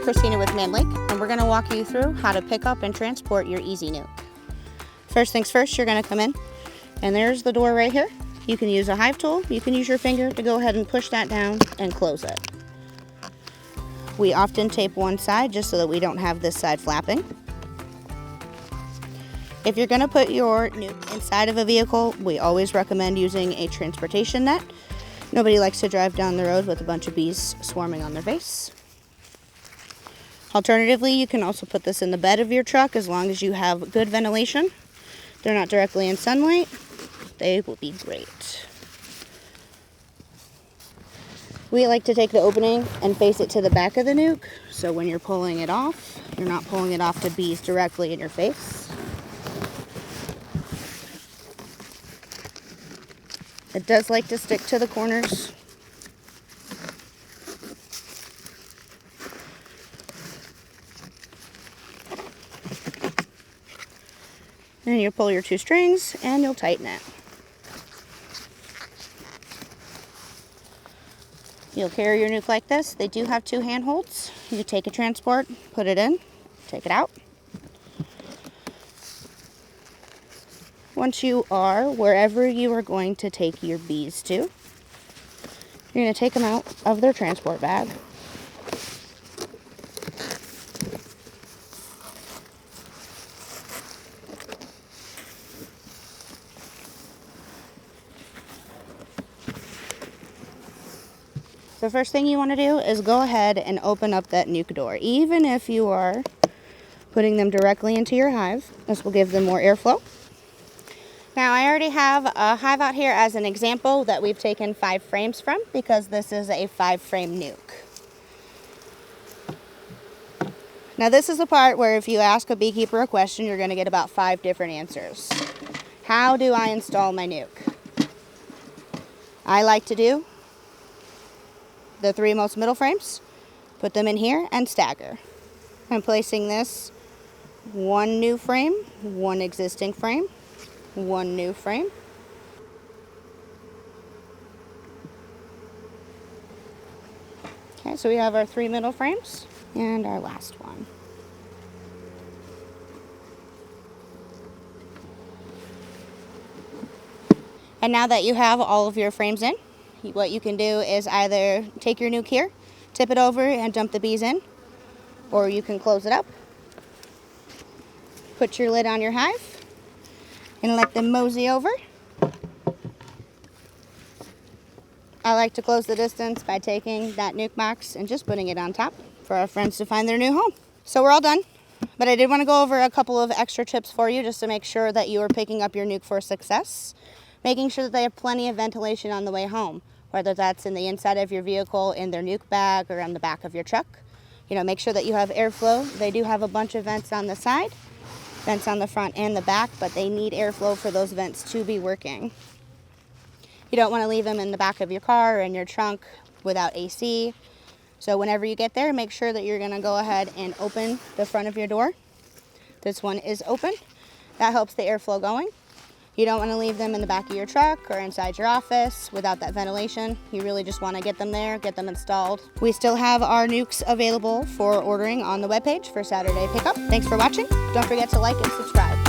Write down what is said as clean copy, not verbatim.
Christina with Mann Lake, and we're going to walk you through how to pick up and transport your easy nuke. First things first, you're going to come in, and there's the door right here. You can use a hive tool, you can use your finger to go ahead and push that down and close it. We often tape one side just so that we don't have this side flapping. If you're going to put your nuke inside of a vehicle, we always recommend using a transportation net. Nobody likes to drive down the road with a bunch of bees swarming on their face. Alternatively, you can also put this in the bed of your truck as long as you have good ventilation. They're not directly in sunlight. They will be great. We like to take the opening and face it to the back of the nuke, so when you're pulling it off, you're not pulling it off to bees directly in your face. It does like to stick to the corners. And you pull your two strings and you'll tighten it. You'll carry your nuke like this. They do have two handholds. You take a transport, put it in, take it out. Once you are wherever you are going to take your bees to, you're going to take them out of their transport bag. The first thing you want to do is go ahead and open up that nuke door. Even if you are putting them directly into your hive, this will give them more airflow. Now, I already have a hive out here as an example that we've taken 5 frames from because this is a 5-frame nuke. Now, this is the part where if you ask a beekeeper a question, you're going to get about 5 different answers. How do I install my nuke? I like to do the 3 most middle frames, put them in here and stagger. I'm placing this 1 new frame, 1 existing frame, 1 new frame. Okay, so we have our 3 middle frames and our last one. And now that you have all of your frames in, what you can do is either take your nuke here, tip it over and dump the bees in, or you can close it up, put your lid on your hive, and let them mosey over. I like to close the distance by taking that nuke box and just putting it on top for our friends to find their new home. So we're all done, but I did want to go over a couple of extra tips for you just to make sure that you are picking up your nuke for success. Making sure that they have plenty of ventilation on the way home, whether that's in the inside of your vehicle, in their nuke bag, or on the back of your truck. You know, make sure that you have airflow. They do have a bunch of vents on the side, vents on the front and the back, but they need airflow for those vents to be working. You don't want to leave them in the back of your car or in your trunk without AC. So whenever you get there, make sure that you're going to go ahead and open the front of your door. This one is open. That helps the airflow going. You don't want to leave them in the back of your truck or inside your office without that ventilation. You really just want to get them there, get them installed. We still have our nukes available for ordering on the webpage for Saturday pickup. Thanks for watching. Don't forget to like and subscribe.